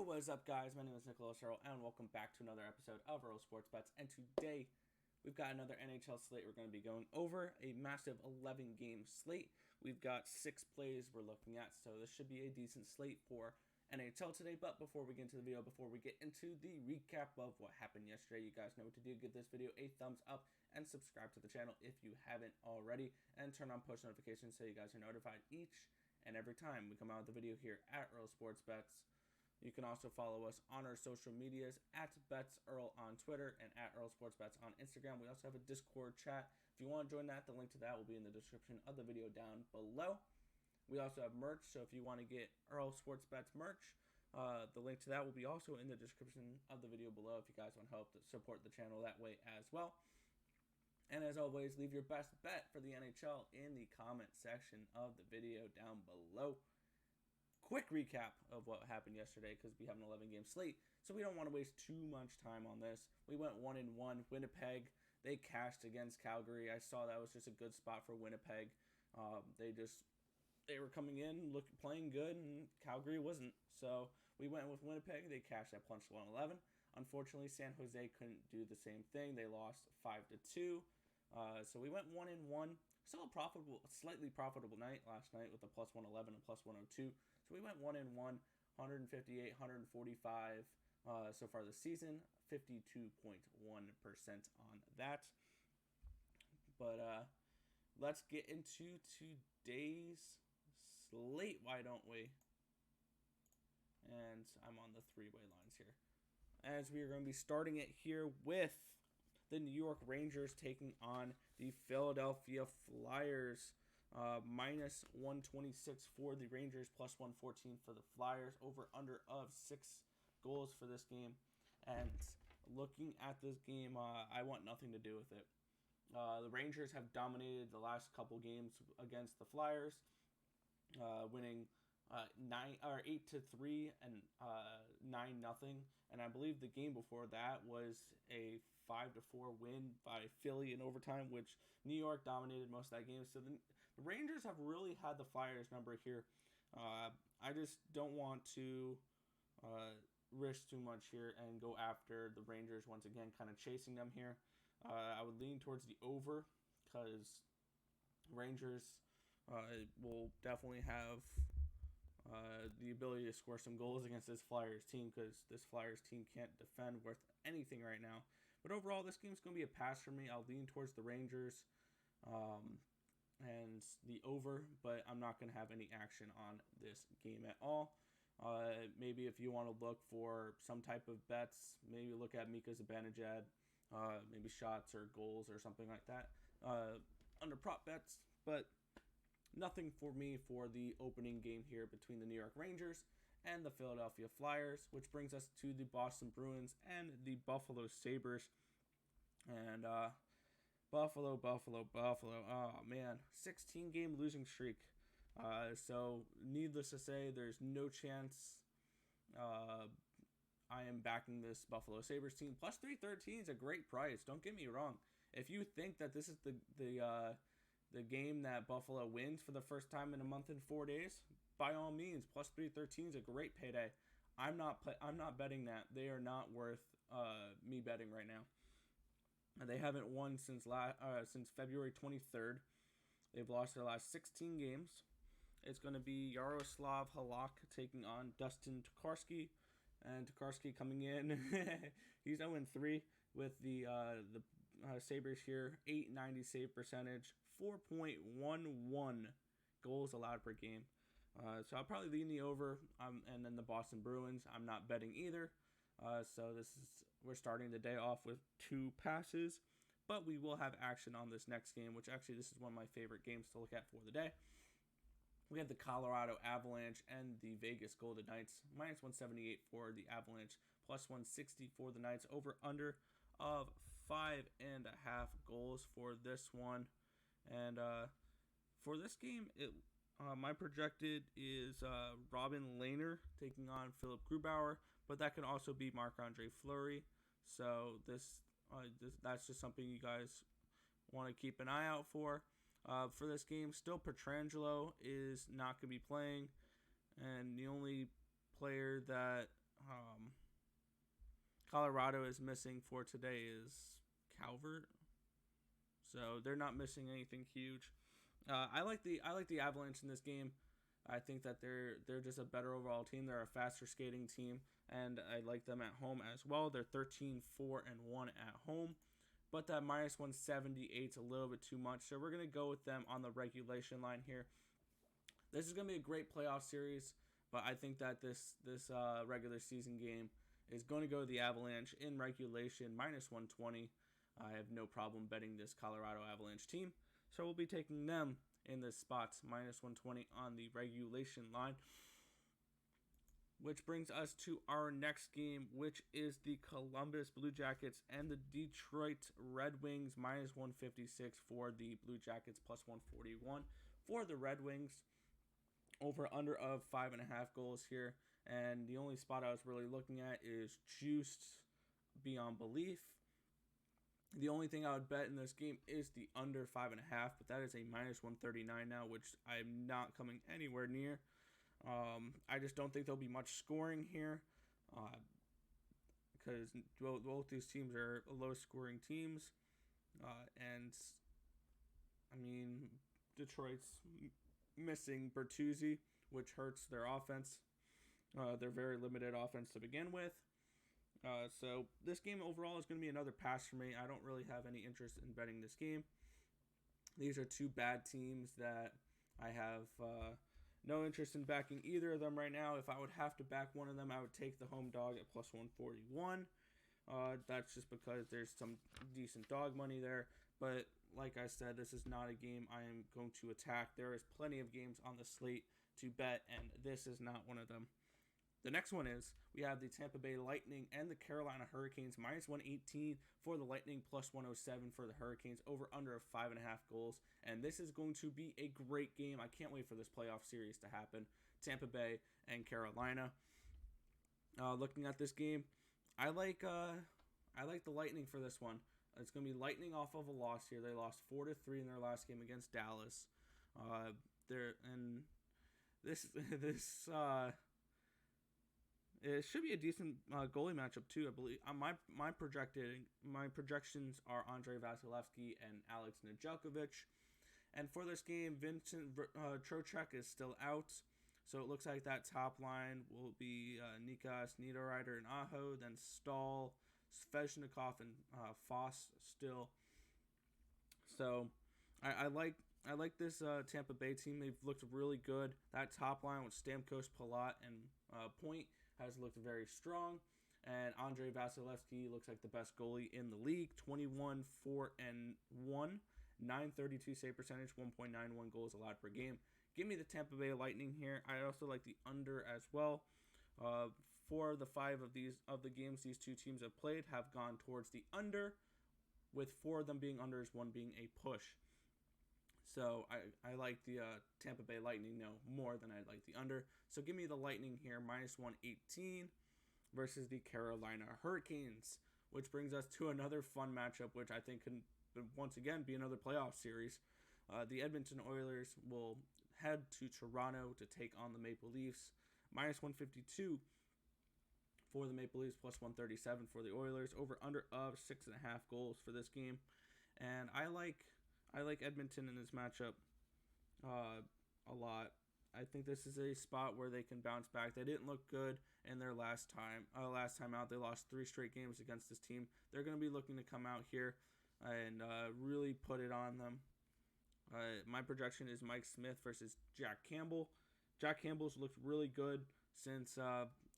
Yo, what is up, guys? My name is Nicholas Earl, and welcome back to another episode of Earl Sports Bets. And today, we've got another NHL slate we're going to be going over, a massive 11-game slate. We've got 6 plays we're looking at, so this should be a decent slate for NHL today. But before we get into the video, before we get into the recap of what happened yesterday, you guys know what to do. Give this video a thumbs up and subscribe to the channel if you haven't already, and turn on post notifications so you guys are notified each and every time we come out with a video here at Earl Sports Bets. You can also follow us on our social medias at BetsEarl on Twitter and at Earl Sports Bets on Instagram. We also have a Discord chat. If you want to join that, the link to that will be in the description of the video down below. We also have merch, so if you want to get Earl Sports Bets merch, the link to that will be also in the description of the video below if you guys want to help to support the channel that way as well. And as always, leave your best bet for the NHL in the comment section of the video down below. Quick recap of what happened yesterday because we have an 11-game slate, so we don't want to waste too much time on this. We went 1-1. Winnipeg, they cashed against Calgary. I saw that was just a good spot for Winnipeg. They were coming in, playing good, and Calgary wasn't. So we went with Winnipeg. They cashed at plus 111. Unfortunately, San Jose couldn't do the same thing. They lost 5-2. So we went 1-1. Still a slightly profitable night last night with a plus 111 and plus 102. So we went 1-1, 158, 145 so far this season, 52.1% on that. But let's get into today's slate, why don't we? And I'm on the three-way lines here. As we are going to be starting it here with the New York Rangers taking on the Philadelphia Flyers. Minus 126 for the Rangers, plus 114 for the Flyers. Over under of 6 goals for this game. And looking at this game, I want nothing to do with it. The Rangers have dominated the last couple games against the Flyers, winning 8-3 and 9-0. And I believe the game before that was a 5-4 win by Philly in overtime, which New York dominated most of that game. So the Rangers have really had the Flyers number here. I just don't want to risk too much here and go after the Rangers once again, kind of chasing them here. I would lean towards the over because Rangers will definitely have the ability to score some goals against this Flyers team because this Flyers team can't defend worth anything right now. But overall, this game's going to be a pass for me. I'll lean towards the Rangers and the over, but I'm not going to have any action on this game at all. Maybe if you want to look for some type of bets, maybe look at Mika Zibanejad, maybe shots or goals or something like that under prop bets, but nothing for me for the opening game here between the New York Rangers and the Philadelphia Flyers, which brings us to the Boston Bruins and the Buffalo Sabres. And Buffalo. Oh, man. 16-game losing streak. So, needless to say, there's no chance I am backing this Buffalo Sabres team. Plus 313 is a great price. Don't get me wrong. If you think that this is the game that Buffalo wins for the first time in a month and 4 days, by all means, plus 313 is a great payday. I'm not betting that. They are not worth me betting right now. They haven't won since February 23rd. They've lost their last 16 games. It's going to be Yaroslav Halak taking on Dustin Takarsky, and Takarsky coming in. He's 0-3 with the Sabres here. .890 save percentage, 4.11 goals allowed per game. So I'll probably lean the over. And then the Boston Bruins, I'm not betting either. So we're starting the day off with 2 passes, but we will have action on this next game, which actually this is one of my favorite games to look at for the day. We have the Colorado Avalanche and the Vegas Golden Knights. Minus 178 for the Avalanche, plus 160 for the Knights. Over under of 5.5 goals for this one. And for this game, my projected is Robin Lehner taking on Philip Grubauer, but that can also be Marc-Andre Fleury. So that's just something you guys want to keep an eye out for. For this game, still Pietrangelo is not going to be playing, and the only player that Colorado is missing for today is Calvert, so they're not missing anything huge. I like the Avalanche in this game. I think that they're just a better overall team. They're a faster skating team, and I like them at home as well. They're 13-4-1 at home, but that minus 178 is a little bit too much, so we're going to go with them on the regulation line here. This is going to be a great playoff series, but I think that this regular season game is going to go to the Avalanche in regulation, minus 120. I have no problem betting this Colorado Avalanche team, so we'll be taking them in this spot, minus 120 on the regulation line. Which brings us to our next game, which is the Columbus Blue Jackets and the Detroit Red Wings, minus 156 for the Blue Jackets, plus 141 for the Red Wings. Over under of 5.5 goals here. And the only spot I was really looking at is juiced beyond belief. The only thing I would bet in this game is the under 5.5, but that is a minus 139 now, which I'm not coming anywhere near. I just don't think there'll be much scoring here, because both these teams are low-scoring teams, and I mean Detroit's missing Bertuzzi, which hurts their offense. They're very limited offense to begin with. So this game overall is going to be another pass for me. I don't really have any interest in betting this game. These are two bad teams that I have no interest in backing either of them right now. If I would have to back one of them, I would take the home dog at plus 141. That's just because there's some decent dog money there. But like I said, this is not a game I am going to attack. There is plenty of games on the slate to bet, and this is not one of them. The next one is, we have the Tampa Bay Lightning and the Carolina Hurricanes, minus 118 for the Lightning, plus 107 for the Hurricanes, over under of 5.5 goals. And this is going to be a great game. I can't wait for this playoff series to happen. Tampa Bay and Carolina. Looking at this game, I like the Lightning for this one. It's going to be Lightning off of a loss here. They lost 4-3 in their last game against Dallas. It should be a decent goalie matchup too, I believe. My projections are Andrei Vasilevsky and Alex Nedeljkovic. And for this game, Vincent Trocheck is still out. So it looks like that top line will be Nikas Niederreiter and Aho, then Stahl, Svechnikov, and Foss still. So I like this Tampa Bay team. They've looked really good. That top line with Stamkos, Palat, and Point has looked very strong. And Andrei Vasilevsky looks like the best goalie in the league. 21-4-1, 932 save percentage, 1.91 goals allowed per game. Give me the Tampa Bay Lightning here. I also like the under as well. 4 of the 5 of the games these two teams have played have gone towards the under, with 4 of them being unders, 1 being a push. So I like the Tampa Bay Lightning more than I like the under. So give me the Lightning here, minus 118 versus the Carolina Hurricanes, which brings us to another fun matchup, which I think can once again be another playoff series. The Edmonton Oilers will head to Toronto to take on the Maple Leafs, minus 152 for the Maple Leafs, plus 137 for the Oilers, over under of 6.5 goals for this game. And I like Edmonton in this matchup a lot. I think this is a spot where they can bounce back. They didn't look good in their last time out. They lost 3 straight games against this team. They're going to be looking to come out here and really put it on them. My projection is Mike Smith versus Jack Campbell. Jack Campbell's looked really good since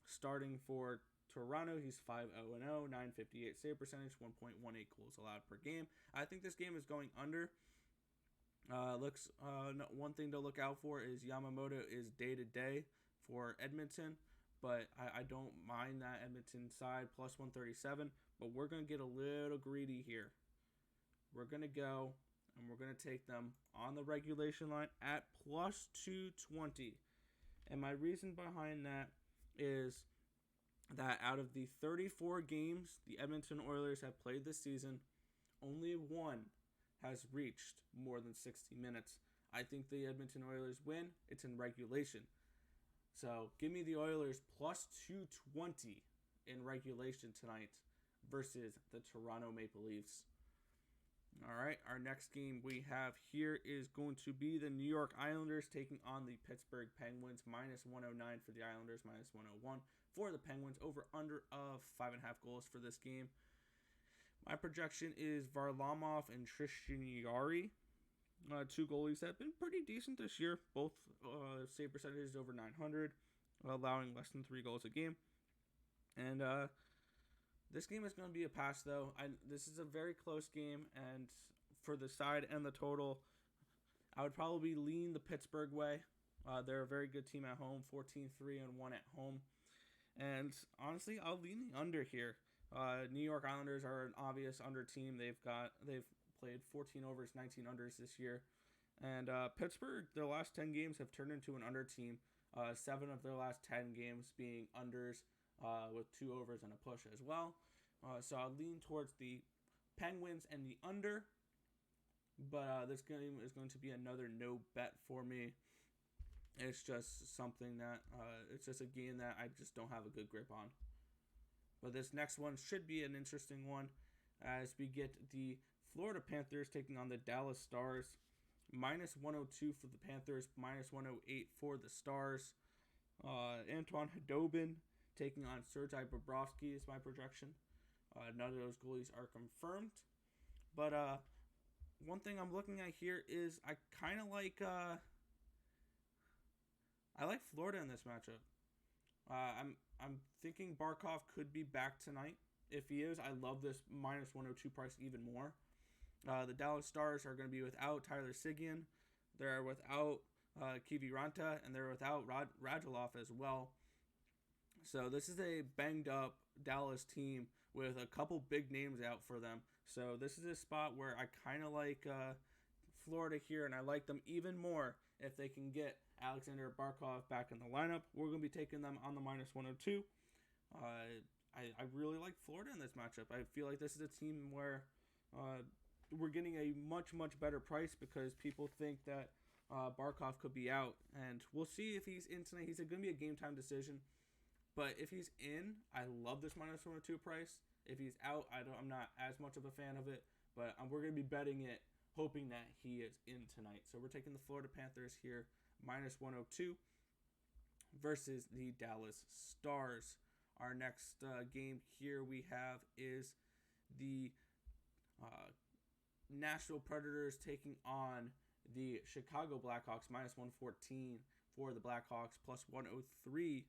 starting for Toronto. He's 5-0-0, 958 save percentage, 1.18 goals allowed per game. I think this game is going under. One thing to look out for is Yamamoto is day-to-day for Edmonton, but I don't mind that Edmonton side, plus 137, but we're going to get a little greedy here. We're going to go, and we're going to take them on the regulation line at plus 220. And my reason behind that is that out of the 34 games the Edmonton Oilers have played this season, only 1 has reached more than 60 minutes. I think the Edmonton Oilers win. It's in regulation. So give me the Oilers plus 220 in regulation tonight versus the Toronto Maple Leafs. All right, our next game we have here is going to be the New York Islanders taking on the Pittsburgh Penguins. Minus 109 for the Islanders, minus 101 for the Penguins. Over under of 5.5 goals for this game. My projection is Varlamov and Tristan Jarry. Two goalies that have been pretty decent this year. Both save percentages over 900, allowing less than 3 goals a game. And this game is going to be a pass, though. This is a very close game, and for the side and the total, I would probably lean the Pittsburgh way. They're a very good team at home, 14-3-1 at home. And honestly, I'll lean the under here. New York Islanders are an obvious under team. They've played 14 overs, 19 unders this year. And Pittsburgh, their last 10 games have turned into an under team. 7 of their last 10 games being unders with 2 overs and a push as well. So I'll lean towards the Penguins and the under. But this game is going to be another no bet for me. It's just something that, it's just a game that I just don't have a good grip on. But this next one should be an interesting one as we get the Florida Panthers taking on the Dallas Stars. Minus 102 for the Panthers, minus 108 for the Stars. Anton Khudobin taking on Sergei Bobrovsky is my projection. None of those goalies are confirmed. But one thing I'm looking at here is I kind of like Florida in this matchup. I'm thinking Barkov could be back tonight. If he is, I love this minus 102 price even more. The Dallas Stars are going to be without Tyler Seguin. They're without Kiviranta, and they're without Radulov as well. So this is a banged up Dallas team with a couple big names out for them. So this is a spot where I kind of like Florida here, and I like them even more if they can get Alexander Barkov back in the lineup. We're going to be taking them on the minus 102. I really like Florida in this matchup. I feel like this is a team where we're getting a much, much better price because people think that Barkov could be out. And we'll see if he's in tonight. He's going to be a game-time decision. But if he's in, I love this minus 102 price. If he's out, I'm not as much of a fan of it. But we're going to be betting it, hoping that he is in tonight. So we're taking the Florida Panthers here, minus 102, versus the Dallas Stars. Our next game here we have is the Nashville Predators taking on the Chicago Blackhawks, minus 114 for the Blackhawks, plus 103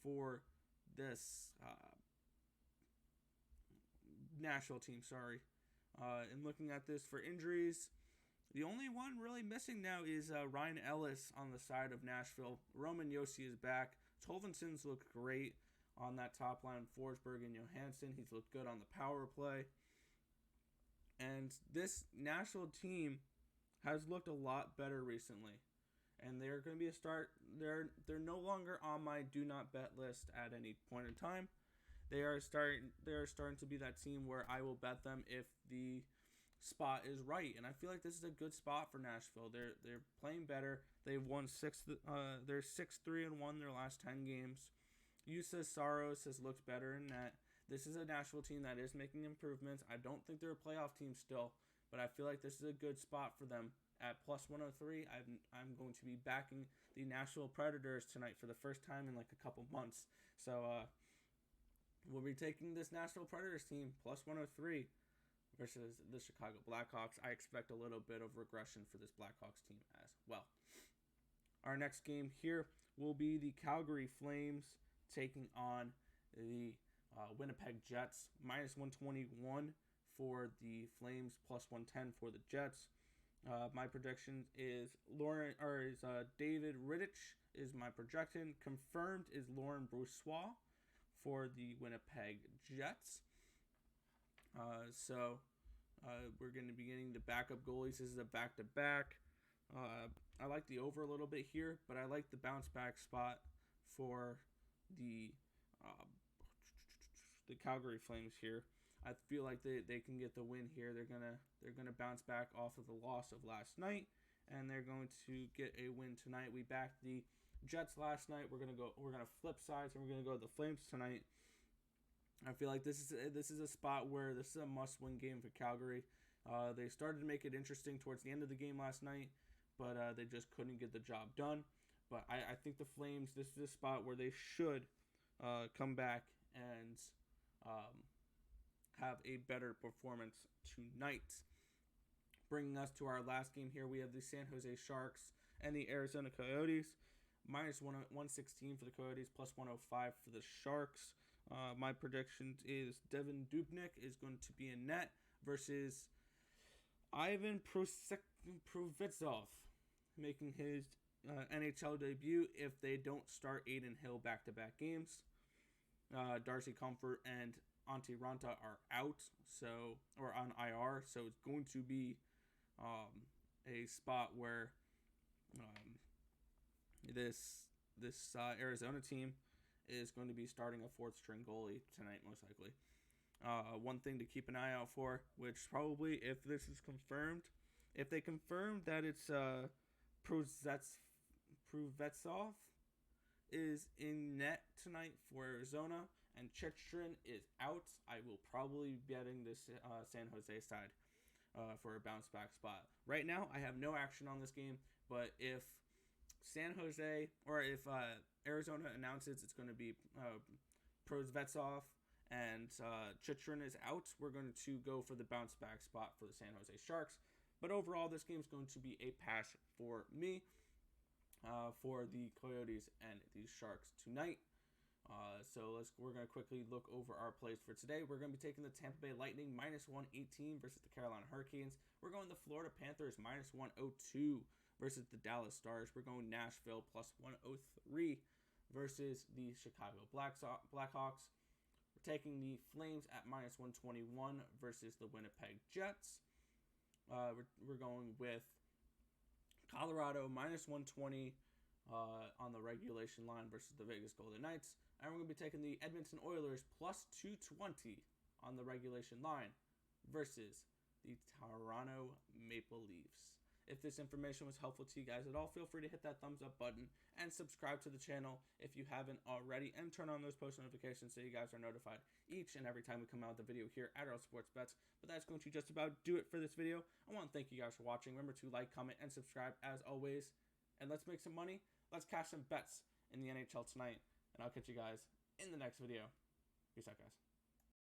for this Nashville team, and looking at this for injuries, the only one really missing now is Ryan Ellis on the side of Nashville. Roman Josi is back. Tolvanson's looked great on that top line. Forsberg and Johansson, he's looked good on the power play. And this Nashville team has looked a lot better recently. And they're going to be a start. They're no longer on my do not bet list at any point in time. They're starting to be that team where I will bet them if the spot is right. And I feel like this is a good spot for Nashville. They're playing better. They've won they're 6-3-1 their last 10 games. Jussi Saros has looked better in that. This is a Nashville team that is making improvements. I don't think they're a playoff team still, but I feel like this is a good spot for them. At plus 103, I'm going to be backing the Nashville Predators tonight for the first time in like a couple months. So we'll be taking this Nashville Predators team plus 103 versus the Chicago Blackhawks. I expect a little bit of regression for this Blackhawks team as well. Our next game here will be the Calgary Flames taking on the Winnipeg Jets, minus 121 for the Flames, plus 110 for the Jets. My prediction is David Rittich is my projection. Confirmed is Laurent Brossoit for the Winnipeg Jets. So we're going to be getting the backup goalies. This is a back-to-back. I like the over a little bit here, but I like the bounce-back spot for the Calgary Flames here. I feel like they can get the win here. They're gonna bounce back off of the loss of last night, and they're going to get a win tonight. We backed the Jets last night. We're gonna flip sides, and we're gonna go to the Flames tonight. I feel like this is a spot where this is a must-win game for Calgary. They started to make it interesting towards the end of the game last night, but they just couldn't get the job done. But I think the Flames, this is a spot where they should come back and have a better performance tonight. Bringing us to our last game here, we have the San Jose Sharks and the Arizona Coyotes. Minus 116 for the Coyotes, plus 105 for the Sharks. My prediction is Devin Dubnyk is going to be in net versus Ivan Provorov, making his NHL debut if they don't start Aiden Hill back-to-back games. Darcy Comfort and Antti Ranta are out, or on IR, so it's going to be a spot where this Arizona team is going to be starting a fourth-string goalie tonight, most likely. One thing to keep an eye out for, which probably, if this is confirmed, if they confirm that it's Provorov is in net tonight for Arizona and Chychrun is out, I will probably be betting this San Jose side for a bounce-back spot. Right now, I have no action on this game, but if San Jose, or if Arizona announces it's going to be Provorov and Chychrun is out, we're going to go for the bounce-back spot for the San Jose Sharks. But overall, this game is going to be a pass for me for the Coyotes and the Sharks tonight. So we're going to quickly look over our plays for today. We're going to be taking the Tampa Bay Lightning minus 118 versus the Carolina Hurricanes. We're going the Florida Panthers minus 102 versus the Dallas Stars. We're going Nashville plus 103 versus the Chicago Blackhawks. We're taking the Flames at minus 121 versus the Winnipeg Jets. We're going with Colorado minus 120 on the regulation line versus the Vegas Golden Knights. And we're going to be taking the Edmonton Oilers plus 220 on the regulation line versus the Toronto Maple Leafs. If this information was helpful to you guys at all, feel free to hit that thumbs up button and subscribe to the channel if you haven't already, and turn on those post notifications so you guys are notified each and every time we come out with a video here at our Sports Bets. But that's going to just about do it for this video. I want to thank you guys for watching. Remember to like, comment, and subscribe as always. And let's make some money. Let's cash some bets in the NHL tonight. And I'll catch you guys in the next video. Peace out, guys.